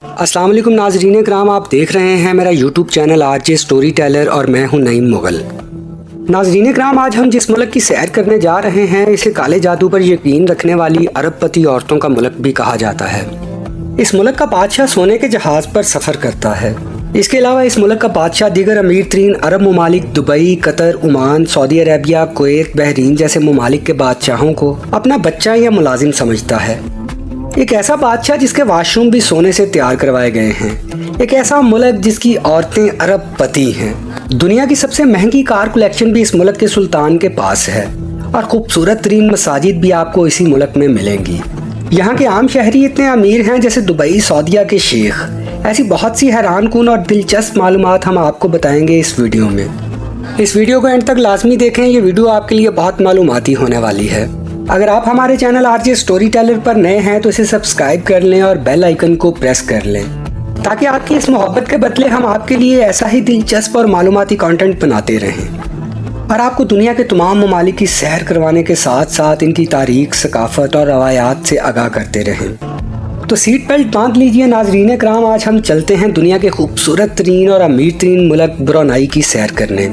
अस्सलाम वालेकुम नाज़रीन कराम, आप देख रहे हैं मेरा YouTube channel RJ story teller और मैं हूं नईम मुगल। नाज़रीन कराम, आज हम जिस मुल्क की सैर करने जा रहे हैं इसे काले जादू पर यकीन रखने वाली अरबपति औरतों का मुल्क भी कहा जाता है। इस मुल्क का बादशाह सोने के जहाज़ पर सफ़र करता है। इसके अलावा इस मुल्क का बादशाह दीगर अमीर तरीन अरब ममालिक Dubai, Qatar, Oman, Saudi Arabia, Kuwait, Bahrain जैसे ममालिक के बादशाहों को अपना बच्चा या मुलाजिम समझता है। एक ऐसा बादशाह जिसके वाशरूम भी सोने से तैयार करवाए गए हैं। एक ऐसा मुल्क जिसकी औरतें अरबपति हैं। दुनिया की सबसे महंगी कार कलेक्शन भी इस मुल्क के सुल्तान के पास है और खूबसूरत तरीन मसाजिद भी आपको इसी मुल्क में मिलेंगी। यहाँ के आम शहरी इतने अमीर हैं जैसे दुबई, सऊदीया के शेख। ऐसी बहुत सी हैरान कुन और दिलचस्प मालूमात हम आपको बताएंगे इस वीडियो में। इस वीडियो को एंड तक लाजमी देखें, ये वीडियो आपके लिए बहुत मालूमाती होने वाली है। अगर आप हमारे चैनल आरजे स्टोरी टेलर पर नए हैं तो इसे सब्सक्राइब कर लें और बेल आइकन को प्रेस कर लें ताकि आपकी इस मोहब्बत के बदले हम आपके लिए ऐसा ही दिलचस्प और मालूमाती कंटेंट बनाते रहें और आपको दुनिया के तमाम ममालिक की सैर करवाने के साथ साथ इनकी तारीख, सकाफत और रवायात से आगाह करते रहें। तो सीट बेल्ट बांध लीजिए नाजरीन कराम, आज हम चलते हैं दुनिया के खूबसूरत तरीन और अमीर तरीन मुल्क ब्रुनेई की सैर करने।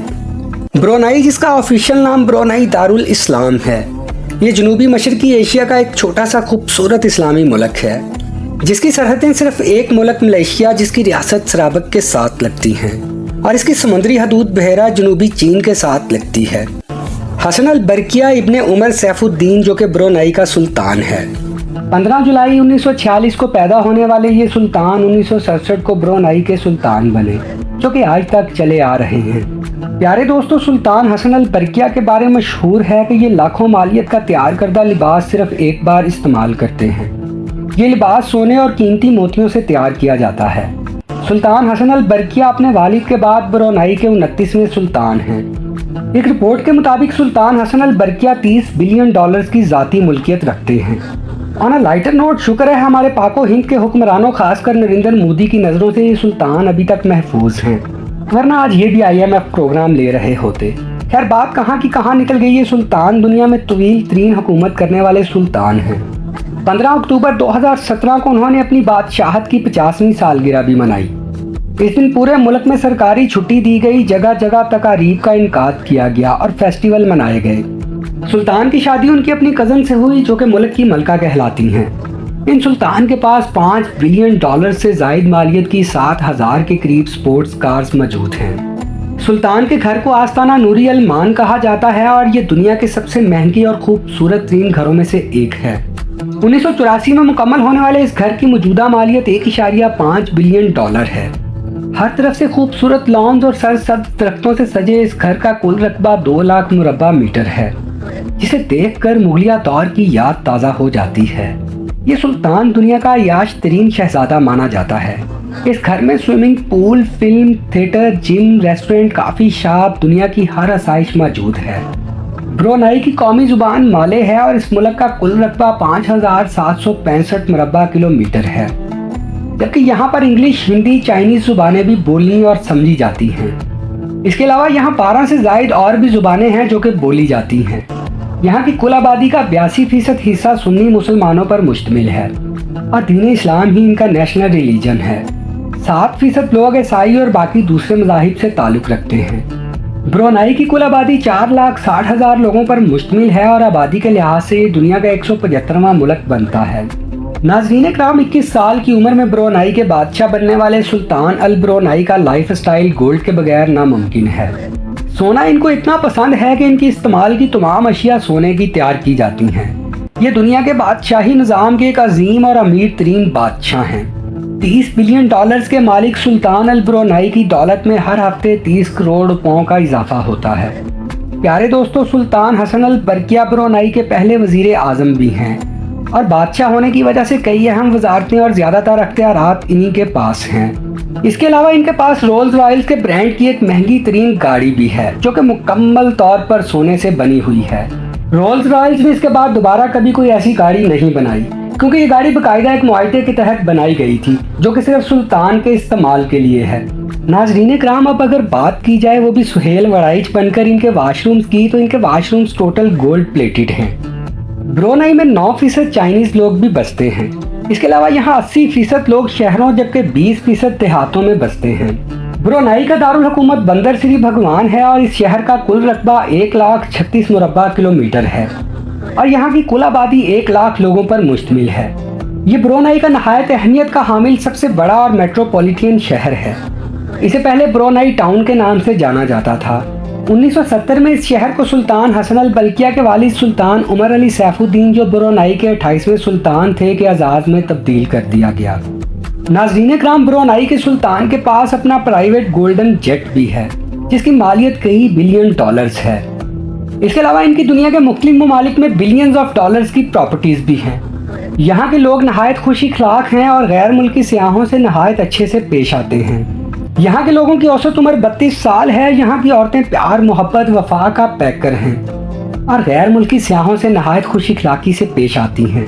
ब्रुनेई, जिसका ऑफिशियल नाम ब्रुनेई दारुल इस्लाम है, ये जनूबी मशरकी एशिया का एक छोटा सा खूबसूरत इस्लामी मुल्क है जिसकी सरहदें सिर्फ एक मुल्क मलेशिया जिसकी रियासत सराबक के साथ लगती हैं और इसकी समुद्री हदूद बहरा जनूबी चीन के साथ लगती है। हसन अल बरकिया इब्ने उमर सैफुद्दीन जो कि ब्रुनेई का सुल्तान है, 15 जुलाई 1946 को पैदा होने वाले ये सुल्तान 1967 को ब्रुनेई के सुल्तान बने जो कि आज तक चले आ रहे हैं। प्यारे दोस्तों, सुल्तान हसन अल बरकिया के बारे में मशहूर है कि ये लाखों मालियत का तैयार करदा लिबास सिर्फ एक बार इस्तेमाल करते हैं। ये लिबास सोने और कीमती मोतियों से तैयार किया जाता है। सुल्तान हसन अल बरकिया अपने वालिद के बाद ब्रुनेई के 29वें सुल्तान हैं। एक रिपोर्ट के मुताबिक सुल्तान हसन अल बरकिया $30 बिलियन की ज़ाती मुल्कियत रखते हैं। ऑन अ लाइटर नोट, शुक्र है हमारे पाको हिंद के हुक्मरानों खासकर नरेंद्र मोदी की नज़रों से ये सुल्तान अभी तक महफूज हैं, वरना आज ये भी IMF प्रोग्राम ले रहे होते। खैर, बात कहाँ की कहाँ निकल गई। ये सुल्तान दुनिया में तवील तरीन हुकूमत करने वाले सुल्तान हैं। 15 अक्टूबर 2017 को उन्होंने अपनी बादशाहत की 50वीं सालगिरह भी मनाई। इस दिन पूरे मुल्क में सरकारी छुट्टी दी गई, जगह जगह तकारीब का इनकाद किया गया और फेस्टिवल मनाए गए। सुल्तान की शादी उनकी अपनी कज़न से हुई जो कि मुल्क की मलका कहलाती हैं। इन सुल्तान के पास $5 बिलियन से जायद मालियत की 7,000 के करीब स्पोर्ट्स कार्स मौजूद हैं। सुल्तान के घर को आस्ताना नूरी अल मान कहा जाता है और ये दुनिया के सबसे महंगी और खूबसूरत तरीन घरों में से एक है। 1984 में मुकम्मल होने वाले इस घर की मौजूदा मालियत $1.5 बिलियन है। हर तरफ से खूबसूरत लॉन्स और सरसब्ज दरख्तों से सजे इस घर का कुल रकबा 2 लाख मुरब्बा मीटर है, जिसे देखकर मुगलिया दौर की याद ताज़ा हो जाती है। ये सुल्तान दुनिया का याश तरीन शहजादा माना जाता है। इस घर में swimming pool, film theatre, gym, restaurant, काफ़ी शॉप, दुनिया की हर आसाइश मौजूद है। ब्रुनेई की कौमी ज़ुबान माले है और इस मुल्क का कुल रकबा 5,765 मुरब्बा किलोमीटर है, जबकि यहाँ पर इंग्लिश, हिंदी, चाइनीज़ ज़ुबानें भी बोली और समझी जाती हैं। इसके अलावा यहाँ 12 से ज़ायद और भी ज़ुबानें हैं जो कि बोली जाती हैं। यहाँ की कुल आबादी का 82% हिस्सा सुन्नी मुसलमानों पर मुश्तमिल है और दीन इस्लाम ही इनका नेशनल रिलीजन है। 7% लोग ईसाई और बाकी दूसरे मज़ाहिब से ताल्लुक़ रखते हैं। ब्रुनेई की कुल आबादी 4,60,000 लोगों पर मुश्तमिल है और आबादी के लिहाज से ये दुनिया का 175वां मुल्क बनता है। नाज़रीन कराम, 21 साल की उम्र में ब्रुनेई के बादशाह बनने वाले सुल्तान अल ब्रुनेई का लाइफ स्टाइल गोल्ड के बगैर नामुमकिन है। सोना इनको इतना पसंद है कि इनकी इस्तेमाल की तमाम अशिया सोने की तैयार की जाती हैं। ये दुनिया के बादशाही निज़ाम के एक अजीम और अमीर तरीन बादशाह हैं। $30 बिलियन के मालिक सुल्तान अल ब्रुनेई की दौलत में हर हफ्ते 30 करोड़ पाउंड का इजाफा होता है। प्यारे दोस्तों, सुल्तान हसन अल बरकिया ब्रुनेई के पहले वजीर आज़म भी हैं और बादशाह होने की वजह से कई अहम वजारतें और ज़्यादातर अख्तियारात इन्हीं के पास हैं। इसके अलावा इनके पास रोल्स रॉयल्स के ब्रांड की एक महंगी तरीन गाड़ी भी है जो कि मुकम्मल तौर पर सोने से बनी हुई है। रोल्स रॉयल्स ने इसके बाद दोबारा कभी कोई ऐसी गाड़ी नहीं बनाई क्योंकि ये गाड़ी बाकायदा एक मुआहदे के तहत बनाई गई थी जो कि सिर्फ सुल्तान के इस्तेमाल के लिए है। नाजरीन कराम, अब अगर बात की जाए वो भी सुहेल वराइच बनकर इनके वाशरूम्स की, तो इनके वाशरूम्स टोटल गोल्ड प्लेटेड हैं। ब्रुनेई में 9% चाइनीज लोग भी बसते हैं। اس کے علاوہ یہاں 80% لوگ شہروں جبکہ 20% دیہاتوں میں بستے ہیں۔ برونائی کا دارالحکومت بندر سری بھگوان ہے اور اس شہر کا کل رقبہ 1,36,000 مربع کلومیٹر ہے اور یہاں کی کل آبادی 1 لاکھ لوگوں پر مشتمل ہے۔ یہ برونائی کا نہایت اہمیت کا حامل سب سے بڑا اور میٹروپولیٹن شہر ہے۔ اسے پہلے برونائی ٹاؤن کے نام سے جانا جاتا تھا۔ 1970 میں اس شہر کو سلطان حسن البلقیہ کے والد سلطان عمر علی سیف الدین جو برونائی کے 28ویں سلطان تھے کے اعزاز میں تبدیل کر دیا گیا۔ ناظرین کرام، برونائی کے سلطان کے پاس اپنا پرائیویٹ گولڈن جیٹ بھی ہے جس کی مالیت کئی بلین ڈالرز ہے۔ اس کے علاوہ ان کی دنیا کے مختلف ممالک میں بلینز آف ڈالرز کی پراپرٹیز بھی ہیں۔ یہاں کے لوگ نہایت خوش اخلاق ہیں اور غیر ملکی سیاحوں سے نہایت اچھے سے پیش آتے ہیں۔ یہاں کے لوگوں کی اوسط عمر 32 سال ہے۔ یہاں کی عورتیں پیار، محبت، وفا کا پیکر ہیں اور غیر ملکی سیاحوں سے نہایت خوش اخلاقی سے پیش آتی ہیں۔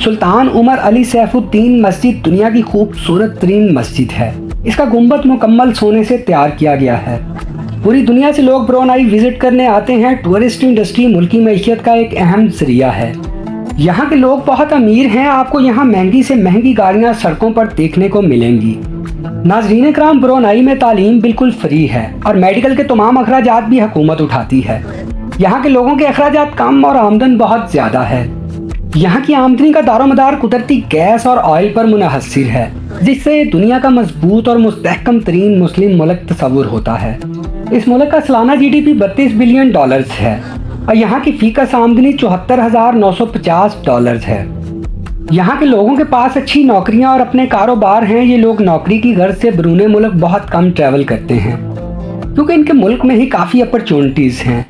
سلطان عمر علی سیف الدین مسجد دنیا کی خوبصورت ترین مسجد ہے۔ اس کا گنبد مکمل سونے سے تیار کیا گیا ہے۔ پوری دنیا سے لوگ برونائی وزٹ کرنے آتے ہیں۔ ٹورسٹ انڈسٹری ملکی معیشت کا ایک اہم ذریعہ ہے۔ یہاں کے لوگ بہت امیر ہیں۔ آپ کو یہاں مہنگی سے مہنگی گاڑیاں سڑکوں پر دیکھنے کو ملیں گی۔ ناظرین کرام، برونائی میں تعلیم بالکل فری ہے اور میڈیکل کے تمام اخراجات بھی حکومت اٹھاتی ہے۔ یہاں کے لوگوں کے اخراجات کم اور آمدن بہت زیادہ ہے۔ یہاں کی آمدنی کا دار و مدار قدرتی گیس اور آئل پر منحصر ہے، جس سے دنیا کا مضبوط اور مستحکم ترین مسلم ملک تصور ہوتا ہے۔ اس ملک کا سالانہ GDP 32 بلین ڈالرز ہے اور یہاں کی فی کس آمدنی 74,950 ڈالرز ہے۔ یہاں کے لوگوں کے پاس اچھی نوکریاں اور اپنے کاروبار ہیں۔ یہ لوگ نوکری کی غرض سے بیرون ملک بہت کم ٹریول کرتے ہیں کیونکہ ان کے ملک میں ہی کافی اپرچونٹیز ہیں۔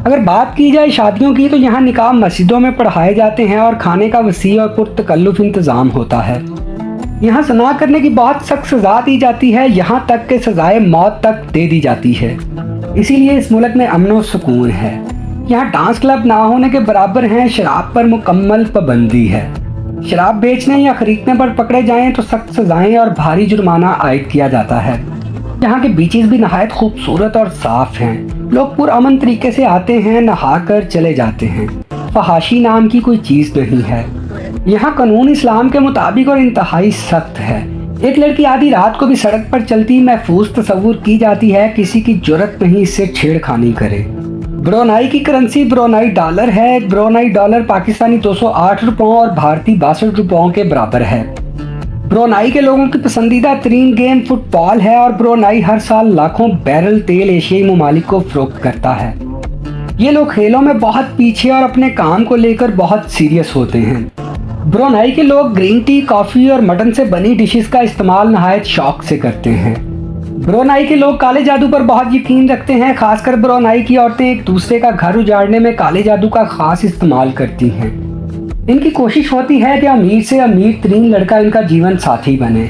اگر بات کی جائے شادیوں کی تو یہاں نکاح مسجدوں میں پڑھائے جاتے ہیں اور کھانے کا وسیع اور پرتکلف انتظام ہوتا ہے۔ یہاں زنا کرنے کی بہت سخت سزا دی جاتی ہے، یہاں تک کہ سزائے موت تک دے دی جاتی ہے۔ اسی لیے اس ملک میں امن و سکون ہے۔ یہاں ڈانس کلب نہ ہونے کے برابر ہیں۔ شراب پر مکمل پابندی ہے۔ شراب بیچنے یا خریدنے پر پکڑے جائیں تو سخت سزائیں اور بھاری جرمانہ عائد کیا جاتا ہے۔ یہاں کے بیچز بھی نہایت خوبصورت اور صاف ہیں۔ لوگ پرامن طریقے سے آتے ہیں، نہا کر چلے جاتے ہیں۔ فحاشی نام کی کوئی چیز نہیں ہے۔ یہاں قانون اسلام کے مطابق اور انتہائی سخت ہے۔ ایک لڑکی آدھی رات کو بھی سڑک پر چلتی محفوظ تصور کی جاتی ہے۔ کسی کی جرت نہیں اس سے چھیڑ خانی کرے۔ برونائی کی کرنسی برونائی ڈالر ہے۔ ایک برونائی ڈالر پاکستانی 208 روپوں اور بھارتی 62 روپوں کے برابر ہے۔ برونائی کے لوگوں کی پسندیدہ ترین گیم فٹ بال ہے اور برونائی ہر سال لاکھوں بیرل تیل ایشیائی ممالک کو فروخت کرتا ہے۔ یہ لوگ کھیلوں میں بہت پیچھے اور اپنے کام کو لے کر بہت سیریس ہوتے ہیں۔ برونائی کے لوگ گرین ٹی، کافی اور مٹن سے بنی ڈشز کا استعمال نہایت شوق سے کرتے ہیں۔ برونائی کے لوگ کالے جادو پر بہت یقین رکھتے ہیں، خاص کر برونائی کی عورتیں ایک دوسرے کا گھر اجاڑنے میں کالے جادو کا خاص استعمال کرتی ہیں۔ ان کی کوشش ہوتی ہے کہ امیر سے امیر ترین لڑکا ان کا جیون ساتھی بنے۔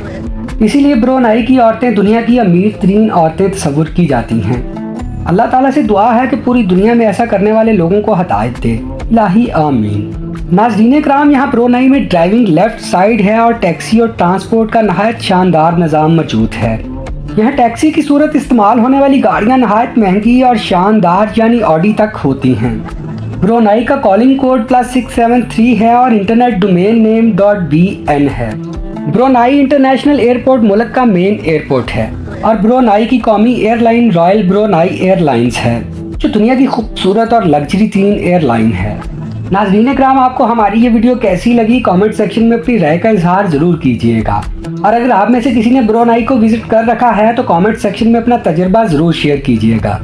اسی لیے برونائی کی عورتیں دنیا کی امیر ترین عورتیں تصور کی جاتی ہیں۔ اللہ تعالیٰ سے دعا ہے کہ پوری دنیا میں ایسا کرنے والے لوگوں کو ہدایت دے۔ الہی آمین۔ ناظرین کرام، یہاں برونائی میں ڈرائیونگ لیفٹ سائیڈ ہے اور ٹیکسی اور ٹرانسپورٹ کا نہایت شاندار نظام موجود ہے۔ یہاں ٹیکسی کی صورت استعمال ہونے والی گاڑیاں نہایت مہنگی اور شاندار یعنی آڈی تک ہوتی ہیں۔ برونائی کا کالنگ کوڈ +673 ہے اور انٹرنیٹ ڈومین نیم .bn ہے۔ برونائی انٹرنیشنل ایئرپورٹ ملک کا مین ایئرپورٹ ہے اور برونائی کی قومی airline Royal Brunei Airlines ہے جو دنیا کی خوبصورت اور لگژری ترین ایئر لائن ہے۔ ناظرین کرام، آپ کو ہماری یہ ویڈیو کیسی لگی کامنٹ سیکشن میں اپنی رائے کا اظہار ضرور کیجیے گا، اور اگر آپ میں سے کسی نے برونائی کو وزٹ کر رکھا ہے تو کامنٹ سیکشن میں اپنا تجربہ ضرور شیئر کیجیے گا۔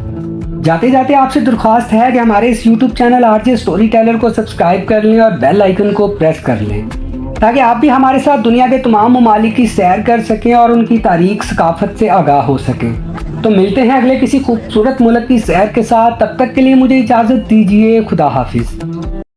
جاتے جاتے آپ سے درخواست ہے کہ ہمارے اس YouTube channel RJ story teller کو سبسکرائب کر لیں اور بیل آئیکن کو پریس کر لیں تاکہ آپ بھی ہمارے ساتھ دنیا کے تمام ممالک کی سیر کر سکیں اور ان کی تاریخ ثقافت سے آگاہ ہو سکیں۔ تو ملتے ہیں اگلے کسی خوبصورت ملک کی سیر کے ساتھ، تب تک کے لیے مجھے اجازت دیجیے۔ خدا حافظ۔